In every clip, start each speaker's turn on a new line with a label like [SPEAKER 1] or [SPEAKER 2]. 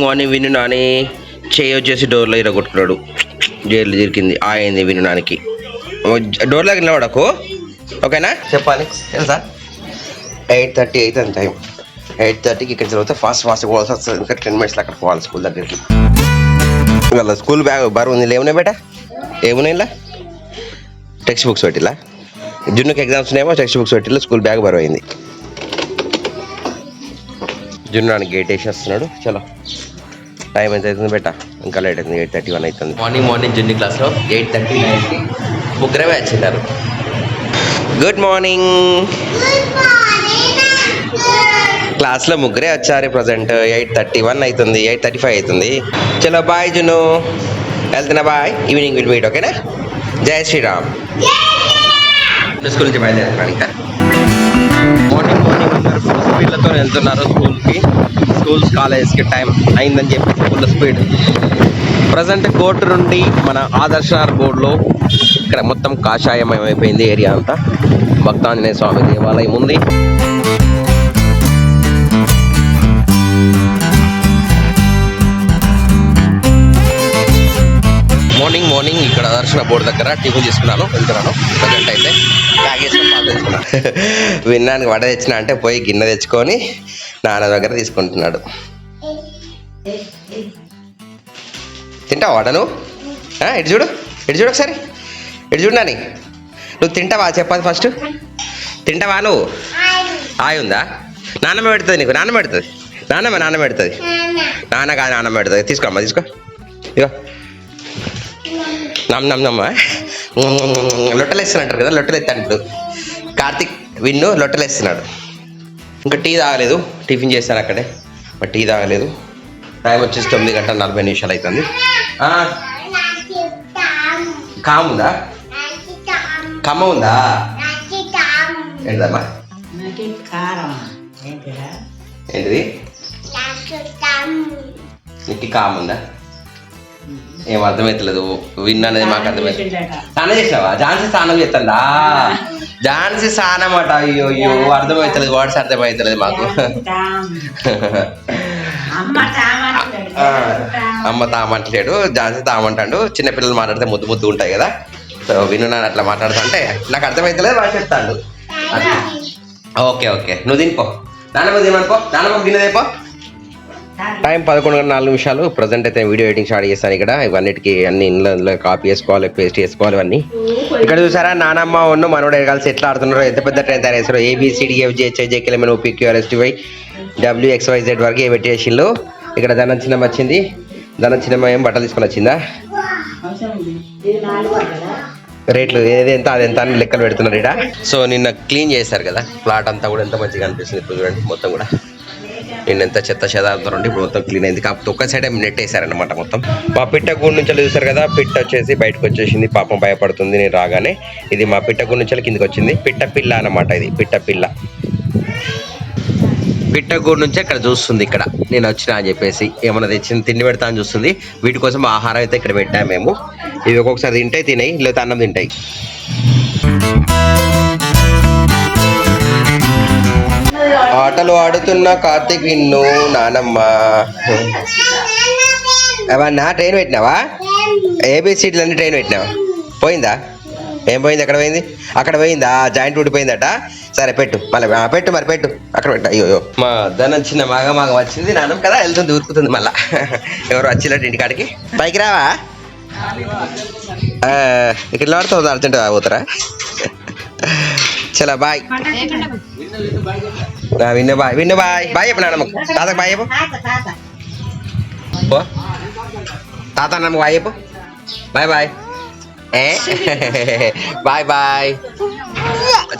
[SPEAKER 1] Morning విను నాని చేయి వచ్చేసి డోర్లో ఇరగొట్టుకున్నాడు. జైలు దొరికింది ఆయింది విను నానికి. డోర్లోకి నిలబడకు, ఓకేనా? చెప్పాలి తెలుసా? 8:30 అవుతుంది టైం. 8:30కి ఇక్కడ తర్వాత ఫాస్ట్ పోవాల్సి వస్తుంది. ఇంకా 10 minutes అక్కడ పోవాలి స్కూల్ దగ్గరికి. ఇవాళ స్కూల్ బ్యాగ్ బరువు ఉంది. ఏమున్నాయి బేట? ఏమున్నాయి ఇలా? టెక్స్ట్ బుక్స్ పెట్టిలా. జున్నుకి ఎగ్జామ్స్ ఉన్నాయేమో, టెక్స్ట్ బుక్స్ పెట్టిలా. స్కూల్ బ్యాగ్ బరువు అయింది. జున్ను నాన్న గేట్ వేసి వస్తున్నాడు. చలో టైం ఎంత అవుతుంది బేట? ఇంకా లేట్ అవుతుంది. 8:31 అవుతుంది. మార్నింగ్ జున్ను క్లాస్లో 8:39కి ముగ్గురమే వచ్చిన్నారు. Good morning. క్లాస్లో ముగ్గురే వచ్చారు. ప్రజెంట్ 8:31 అవుతుంది. 8:35 అవుతుంది. చలో బాయ్ జున్ను, వెళ్తున్నా. బాయ్. ఈవినింగ్ విల్ మీట్, ఓకేనా? జై శ్రీరామ్. స్కూల్ నుంచి బయలుదేరుతున్నాను. ఇంకా మార్నింగ్ ఫుల్ స్పీడ్లతో వెళ్తున్నారు స్కూల్కి. స్కూల్స్ కాలేజ్కి టైం అయిందని చెప్పి ఫుల్ స్పీడ్. ప్రజెంట్ కోర్టు నుండి మన ఆదర్శనగర్ బోర్డులో ఇక్కడ మొత్తం కాషాయమయం అయిపోయింది ఏరియా అంతా. భక్తాంజనేయ స్వామి దేవాలయం ఉంది. మార్నింగ్ ఇక్కడ దర్శన బోర్డు దగ్గర టిఫిన్ తీసుకున్నాను. వెళ్తున్నాను. ప్రజెంట్ అయితే బ్యాగ్ వేసుకొని పాలు తెచ్చుకున్నాను. విన్నానికి వడ తెచ్చిన అంటే పోయి గిన్నె తెచ్చుకొని నాన్న దగ్గర తీసుకుంటున్నాడు. తింటావా వడ నువ్వు? ఇటు చూడు ఒకసారి. ఇటు చూడు నాని, నువ్వు తింటావా? చెప్పాలి ఫస్ట్. తింటావా నువ్వు? ఆయి ఉందా? నాన్నమ్మ పెడుతుంది నీకు. నాన్న పెడుతుంది. నాన్న పెడుతుంది. నాన్న కాదు, నాన్నమ్మ పెడుతుంది. తీసుకోమ్మా, తీసుకో. ఇగో నమ్మ లొట్టలు వేస్తున్నట్టు కదా. లొట్టలు ఎత్తాడు కార్తీక్. విన్ను లొట్టలు వేస్తున్నాడు. ఇంకా టీ తాగలేదు. టిఫిన్ చేస్తాను అక్కడే, బట్ టీ తాగలేదు. టైం వచ్చేసి 9:40 అవుతుంది. కాముందా? కమ్మ ఉందా? ఏంటమ్మా? ఏంటిది? నీకు కాముందా? ఏం అర్థమవుతలేదు. విన్ అనేది మాకు అర్థమవుతుంది. స్నానం చేసినావా? ఝాన్సీ స్నానం చేస్తుందా? ఝాన్సీ స్నానం అట. అయ్యో అర్థమవుతలేదు. వాట్స్ అర్థమవుతలేదు మాకు. అమ్మ తామంటలేడు, ఝాన్సీ తామంటాడు. చిన్నపిల్లలు మాట్లాడితే ముద్దు ఉంటాయి కదా. సో విను నాన్న అట్లా మాట్లాడుతా అంటే నాకు అర్థమవుతలేదు. వాడు చెప్తాడు. ఓకే నువ్వు తినిపో. నాన్నమ్మ తినమనుకో. నాన్నమ్మ గిన్నె తెపో. టైం 11:04. ప్రజెంట్ అయితే వీడియో ఎడిటింగ్ స్టార్ట్ చేస్తాను. ఇక్కడ ఇవన్నిటికీ అన్ని ఇంట్లో కాపీ చేసుకోవాలి, పేస్ట్ చేసుకోవాలి. ఇవన్నీ ఇక్కడ చూసారా? నానమ్మ ఉన్న మనోడు కలిసి ఎట్లా ఆడుతున్నారో, ఎంత పెద్ద ట్రైన్ తయారు చేస్తారో. ABCDFGHIJKLMNOPQRSTY WXYZ వరకు పెట్టేసిళ్ళు. ఇక్కడ ధనంచినం వచ్చింది. ధనంచినం ఏం బట్టలు తీసుకొని వచ్చిందా? రేట్లు ఏది ఎంత అది ఎంత అని లెక్కలు పెడుతున్నారు ఇక్కడ. సో నిన్న క్లీన్ చేశారు కదా ఫ్లాట్ అంతా కూడా. ఎంత మంచిగా అనిపిస్తుంది. ఇప్పుడు చూడండి మొత్తం కూడా నిన్న ఎంత చెత్త చెదారంతో ఉండి ఇప్పుడు మొత్తం క్లీన్ అయింది. కాకపోతే ఒక్క సైడ్ నెట్ వేసారనమాట మొత్తం. మా పిట్టగూడు నుంచి చూసారు కదా. పిట్ట వచ్చేసి బయటకు వచ్చేసింది. పాపం భయపడుతుంది నేను రాగానే. ఇది మా పిట్టగూడు నుంచి కిందకి వచ్చింది. పిట్ట అనమాట. ఇది పిట్ట పిట్టగూడు నుంచి ఇక్కడ చూస్తుంది. ఇక్కడ నేను వచ్చినా అని చెప్పేసి ఏమన్నా తెచ్చింది తిండి పెడతా అని చూస్తుంది. వీటి కోసం ఆహారం అయితే ఇక్కడ పెట్టాము మేము. ఇవి ఒక్కొక్కసారి తింటాయి, తినాయి, లేదా అన్నం తింటాయి. ఆటలు ఆడుతున్న కార్తీక్, విన్ను, నానమ్మ. అవన్నా ట్రైన్ పెట్టినావా? ABCDలు అన్ని ట్రైన్ పెట్టినావా? పోయిందా? ఏం పోయింది? ఎక్కడ పోయింది? అక్కడ పోయిందా? జాయింట్ ఊడిపోయిందట. సరే పెట్టు, మళ్ళీ పెట్టు. అక్కడ పెట్టు. అయ్యో మా ధనం చిన్న మాగ వచ్చింది. నాన్నమ్మ కదా వెళ్తుంది, ఊరుకుతుంది. మళ్ళా ఎవరు వచ్చినట్టు ఇంటికాడికి. పైకి రావా? ఇక్కడ ఆడుతుంది. అర్జెంట్ పోతారా? చలో బాయ్. విన్ను బాయ్. బాయ్ చెప్పు నాన్నమ్మ. తాతకు బాయ్ చెప్పు. తాత అన్నమ్మ బాయ్ చెప్పు. బాయ్. బాయ్.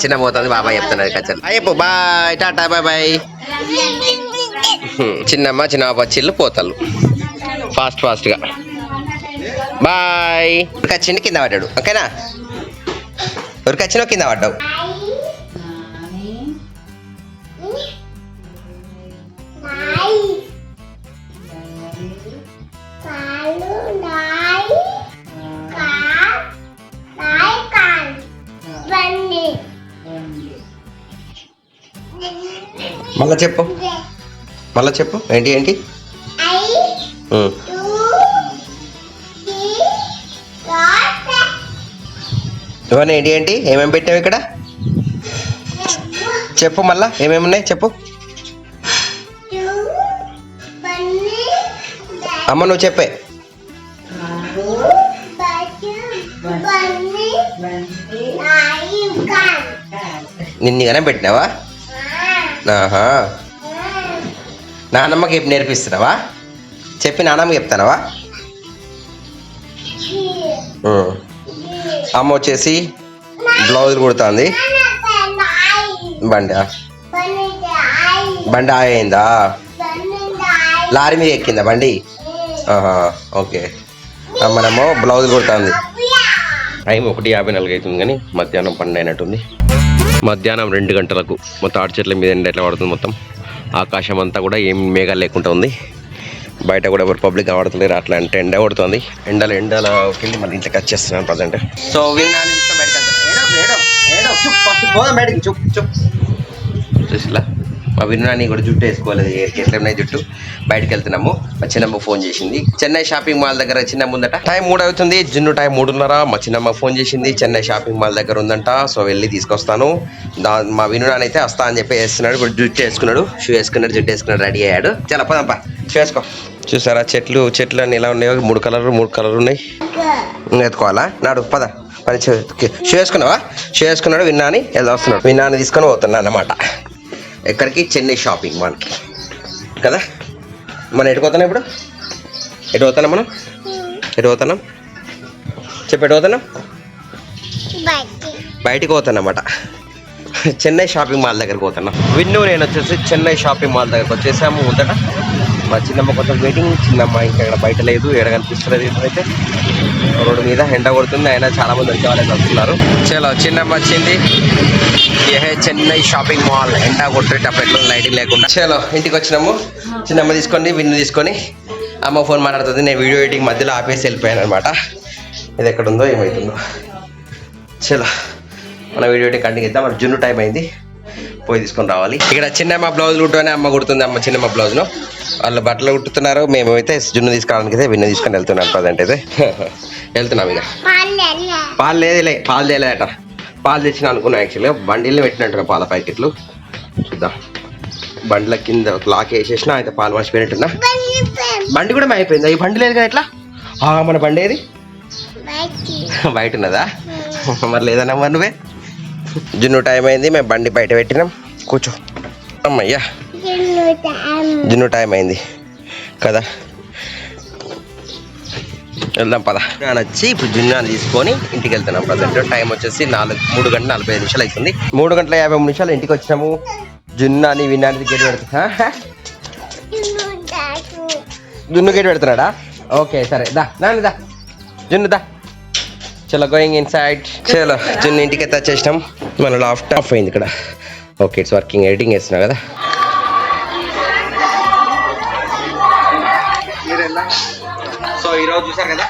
[SPEAKER 1] చిన్న పోతుంది. బాబాయ్ చెప్తున్నది కచ్చలు. బాయ్ చెప్పు. Bye, tata, bye. చిన్నమ్మ చిన్న వచ్చిళ్ళు పోతాళ్ళు ఫాస్ట్గా. బాయ్. ఉరికొచ్చిండి కింద పడ్డాడు. ఓకేనా? ఉరికొచ్చినా కింద పడ్డావు. మళ్ళా చెప్పు. ఏంటి ఇవన్నీ ఏంటి ఏంటి ఏమేమి పెట్టావు ఇక్కడ చెప్పు, మళ్ళా ఏమేమి ఉన్నాయి చెప్పు. అమ్మ నువ్వు చెప్పే. నిన్నగానే పెట్టినావా? ఆహా, నానమ్మకి నేర్పిస్తున్నావా? చెప్పి నానమ్మకి చెప్తానవా? అమ్మ వచ్చేసి బ్లౌజులు కుడుతుంది. బండి బండి అయిందా? లారీ మీద ఎక్కిందా బండి? ఓకే. అమ్మనేమో బ్లౌజులు కుడుతుంది. టైం 1:54 అవుతుంది కానీ మధ్యాహ్నం 12 అయినట్టుంది. మధ్యాహ్నం 2 గంటలకు మొత్తం తాటి చెట్ల మీద ఎండ ఎట్లా పడుతుంది, మొత్తం ఆకాశం అంతా కూడా ఏం మేఘాలు లేకుండా ఉంది. బయట కూడా ఎవరు పబ్లిక్ కనబడుతున్నారు. అట్లా అంటే ఎండ కొడుతుంది. ఎండలోకి వెళ్ళి మళ్ళీ ఇంట్లోకి వచ్చేస్తున్నాను ప్రజెంట్. సో విన్నాను బయటకి చూసిలా మా విన్నాని కూడా జుట్టు వేసుకోలేదు. ఎట్లా ఉన్నాయి జుట్టు. బయటకు వెళ్తున్నాము. మా చిన్నమ్మ ఫోన్ చేసింది. చెన్నై షాపింగ్ మాల్ దగ్గర చిన్నమ్మ ఉందట. టైం 3 అవుతుంది. జున్ను టైం 3:30. మా చిన్నమ్మ ఫోన్ చేసింది. చెన్నై షాపింగ్ మాల్ దగ్గర ఉందంట. సో వెళ్ళి తీసుకొస్తాను. మా విన్నాని అయితే వస్తా అని చెప్పి వేస్తున్నాడు. ఇప్పుడు జుట్టు వేసుకున్నాడు, షూ వేసుకున్నాడు, జుట్టు వేసుకున్నాడు, రెడీ అయ్యాడు. చాలా పదంపా షూ వేసుకో. చూసారా చెట్లు అన్ని ఎలా ఉన్నాయో? 3 కలర్లు ఉన్నాయి. ఎత్తుకోవాలా? నాడు పద. షూ వేసుకున్నావా? షూ వేసుకున్నాడు. విన్నాని ఎలా వస్తున్నాడు. విన్నాని తీసుకొని పోతున్నా అన్నమాట. ఎక్కడికి? చెన్నై షాపింగ్ మాల్కి కదా. మనం ఎటు పోతున్నాం ఇప్పుడు? ఎటు పోతున్నాం మనం? ఎటు పోతున్నాం చెప్పి? ఎటు పోతున్నాం? బయటికి పోతాను అన్నమాట. చెన్నై షాపింగ్ మాల్ దగ్గరికి పోతున్నాం. విన్ను నేను వచ్చేసి చెన్నై షాపింగ్ మాల్ దగ్గరకు వచ్చేసాము. ఉందట మా చిన్నమ్మ కొంచెం వెయిటింగ్. చిన్నమ్మ ఇంకా ఇక్కడ బయట లేదు, ఎక్కడ కనిపిస్తలేదు. ఇప్పుడైతే రోడ్డు మీద ఎండ కొడుతుంది. అయినా చాలా మంది వచ్చే వాళ్ళకి వస్తున్నారు. చలో చిన్నమ్మ వచ్చింది. Chennai shopping mall. ఎండ కొట్టేటప్పుడు ఎట్లా లైటింగ్ లేకుండా. చలో ఇంటికి వచ్చినాము. చిన్నమ్మ తీసుకొని విన్ను తీసుకొని అమ్మ ఫోన్ మాట్లాడుతుంది. నేను వీడియో ఎడిటింగ్ మధ్యలో ఆపేసి వెళ్ళిపోయాను అనమాట. ఇది ఎక్కడ ఉందో ఏమవుతుందో. చలో మన వీడియో ఎడిటింగ్ కంటిన్యూ ఇద్దాం. మన జున్ను టైం అయింది, పోయి తీసుకొని రావాలి. ఇక్కడ చిన్నమ్మ బ్లౌజ్ కుట్టుని అమ్మ కుడుతుంది. అమ్మ చిన్నమ్మ బ్లౌజ్ను వాళ్ళు బట్టలు కుట్టుతున్నారు. మేమైతే జున్ను తీసుకోవడానికి అయితే విన్ను తీసుకొని వెళ్తున్నాను. ప్రజెంట్ అయితే వెళ్తున్నాం. ఇక పాలు లేదులే, పాలు తేలేదట. పాలు తెచ్చిన అనుకున్నా. యాక్చువల్గా బండిల్ని పెట్టినట్టున్నా పాల ప్యాకెట్లు. చూద్దాం. బండ్ల కింద లాక్ వేసేసిన అయితే పాలు మర్చిపోయినట్టున్నా. బండి కూడా అయిపోయిందా? ఈ బండి లేదు కదా. ఎట్లా మన బండి ఏది? బయట ఉన్నదా? మరి లేదన్నా మరి నువ్వే. జున్ను టైం అయింది. మేము బండి బయట పెట్టినాం. కూర్చో అమ్మయ్యా. జున్ను టైం అయింది కదా. వెళ్దాం పద. నేను వచ్చి ఇప్పుడు జున్నాన్ని తీసుకొని ఇంటికి వెళ్తున్నాం. ప్రజెంట్ టైం వచ్చేసి 3:45 అవుతుంది. 3:50 ఇంటికి వచ్చినాము. జున్నాని విన్నాని గేట్ పెడుతున్నా. జున్ను గేట్ పెడుతున్నాడా? ఓకే సరే దా నాని దా జున్ను దా. చలో గోయింగ్ ఇన్ సైడ్. చలో జున్ను ఇంటికి అయితే వచ్చేసినాం. మన లాఫ్ట్ ఆఫ్ అయింది ఇక్కడ. Okay it's working. ఎడిటింగ్ చేస్తున్నా కదా. సో ఈరోజు చూసారు కదా,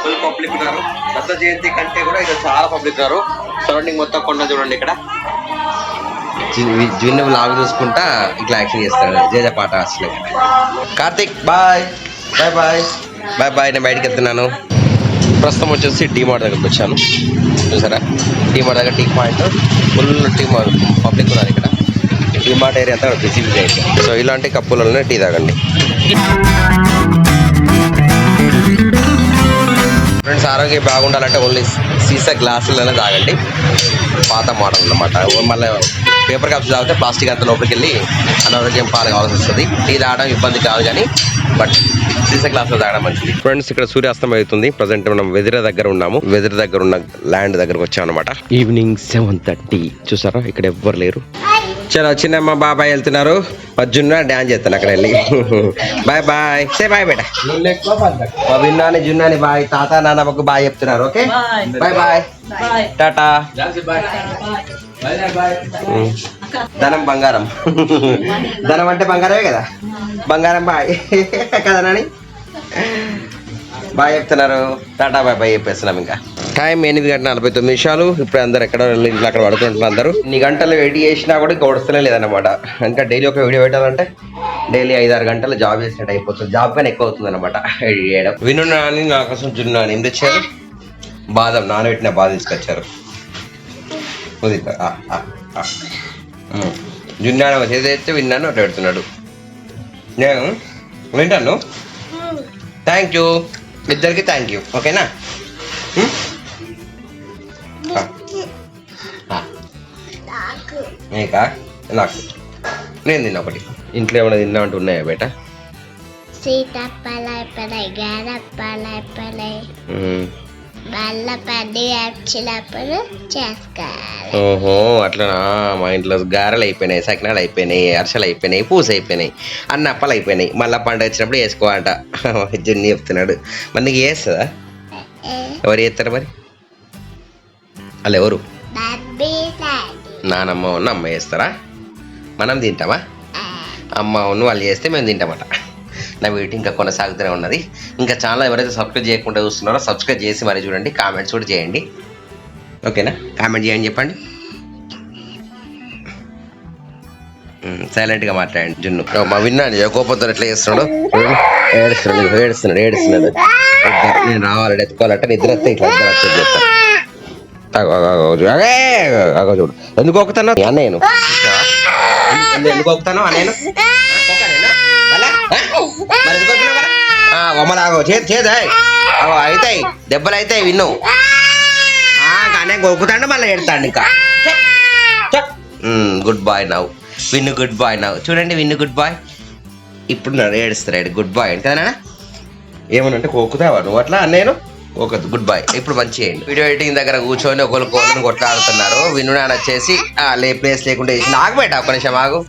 [SPEAKER 1] ఫుల్ పబ్లిక్ ఉన్నారు. దత్త జయంతి కంటే కూడా ఇక్కడ చాలా పబ్లిక్ ఉన్నారు. సరౌండింగ్ మొత్తం కొండ చూడండి. ఇక్కడ జున్ను లాగ్ చూసుకుంటా ఇట్లా యాక్షన్ చేస్తాడు. జేజ పాట అసలు. Karthik bye bye bye bye bye. నేను బయటకు వెళ్తున్నాను. ప్రస్తుతం వచ్చేసి టీమార్ట్ దగ్గరకు వచ్చాను. చూసారా టీమార్ట్ దగ్గర టీ పాయింట్ ఫుల్ టీమార్ట్ పబ్లిక్ ఉన్నారు. ఇక్కడ టీమార్ట్ ఏరియా అంతా బిజీ అయితే. సో ఇలాంటి కప్పులలోనే టీ తాగండి ఫ్రెండ్స్. ఆరోగ్యం బాగుండాలంటే ఓన్లీ సీసా గ్లాసులనే తాగండి. పాత మోడల్ అన్నమాట. మళ్ళీ పేపర్ కప్స్ తాగితే ప్లాస్టిక్ అంతా లోపలికి వెళ్ళి అనారోగ్యం పాలు కావాల్సి వస్తుంది. టీ తాగడం ఇబ్బంది కాదు కానీ బట్ సీసా గ్లాసులో తాగడం మంచిది. ఫ్రెండ్స్ ఇక్కడ సూర్యాస్తం అవుతుంది. ప్రజెంట్ మనం వెదిర దగ్గర ఉన్నాము. వెదిర దగ్గర ఉన్న ల్యాండ్ దగ్గరకు వచ్చాం అనమాట. ఈవినింగ్ 7:30. చూసారా ఇక్కడ ఎవ్వరు లేరు. చలో చిన్నమ్మ బాబాయ్ వెళ్తున్నారు. జున్ను డాన్స్ చేస్తాను అక్కడ వెళ్ళి. బాయ్ బాయ్ సే బాయ్ బేట. విన్నాని జున్నాని బాయ్. తాత నాన్నమ్మకు బాయ్ చెప్తున్నారు. Okay bye bye tata. ధనం బంగారం. ధనం అంటే బంగారమే కదా. బంగారం బాయ్ కదా నాని. బాయ్ చెప్తున్నారు. టాటా బాయ్ బాయ్ చెప్పేస్తున్నాం. ఇంకా టైం 8:49. ఇప్పుడు అందరు ఎక్కడ ఇంట్లో అక్కడ పడుకుంటున్నారు అందరూ. ఇన్ని గంటలు వెయిట్ చేసినా కూడా ఇంకా వస్తలే లేదన్నమాట. ఇంకా డైలీ ఒక వీడియో పెట్టాలంటే డైలీ 5-6 గంటలు జాబ్ చేసినట్టు అయిపోతుంది. జాబ్ కానీ ఎక్కువ అవుతుంది అనమాట ఎడిట్ చేయడం. వినున్నా అని నా కోసం జున్నా అని ఏం తెచ్చారు? బాదం, నానబెట్టిన బాదం తీసుకొచ్చారు. జున్నాను చేస్తే విన్నాను అట్లా పెడుతున్నాడు. నేను వింటాను. థ్యాంక్ యూ ఇద్దరికి, థ్యాంక్ యూ. ఓకేనా? నీకా? నాకు నేను తిన్నా ఒకటి. ఇంట్లో ఏమైనా తిన్నా అంటూ ఉన్నాయా బేట?
[SPEAKER 2] సీతప్పలు అయిపోయినాయి, గారప్పలు అయిపోయినాయి, మళ్ళీ పండుగ వచ్చినప్పుడు చేసుకోవాలి.
[SPEAKER 1] ఓహో అట్లనా. మా ఇంట్లో గారెలు అయిపోయినాయి, సకినాలు అయిపోయినాయి, అరిసెలు అయిపోయినాయి, పూస అయిపోయినాయి, అన్న అప్పలు అయిపోయినాయి. మళ్ళీ పండుగ వచ్చినప్పుడు వేసుకోవాలంట. జున్ని చెప్తున్నాడు. మరి నీకు చేస్తుందా? ఎవరు చేస్తారు మరి? వాళ్ళు ఎవరు? నానమ్మ ఉన్న అమ్మ చేస్తారా? మనం తింటామా? అమ్మ ఉన్న వాళ్ళు చేస్తే మేము తింటామట. నా వీడియో ఇంకా కొనసాగుతూనే ఉన్నది. ఇంకా ఛానల్ ఎవరైతే సబ్స్క్రైబ్ చేయకుండా చూస్తున్నారో సబ్స్క్రైబ్ చేసి మరి చూడండి. కామెంట్స్ కూడా చేయండి. ఓకేనా? కామెంట్ చేయండి, చెప్పండి. సైలెంట్గా మాట్లాడండి. జున్ను మా విన్నాను కోపంతో ఎట్లా చేస్తున్నాడు. ఏడుస్తున్నాడు. నేను రావాలంటే ఎత్తుకోవాలంటే నిద్ర వస్తే ఇట్లా నిద్ర వచ్చేది చెప్తాను. చూడు ఎందుకు ఒక్కుతాను నేను, ఎందుకు ఒక్కుతాను నేను అమ్మలాగో చేదాయి అవుతాయి దెబ్బలు అవుతాయి. విన్ను కానీ గొక్కుతాడు మళ్ళీ ఎడతాడు. ఇంకా గుడ్ బాయ్ నవ్వు విన్ను, గుడ్ బాయ్ నవ్వు. చూడండి విన్ను గుడ్ బాయ్. ఇప్పుడు ఏడుస్తున్నాడు గుడ్ బాయ్ అని కదా. ఏమనంటే కోకుతావా నువ్వు అట్లా? నేను ఓకే గుడ్ బాయ్. ఇప్పుడు మంచి చేయండి. వీడియో ఎడిటింగ్ దగ్గర కూర్చొని ఒకరు కొట్లాడుతున్నారు. విన్ను నాన్న వచ్చేసి ప్లేస్ లేకుండా చేసి నాకు బయట ఒక నిమిషం ఆగు.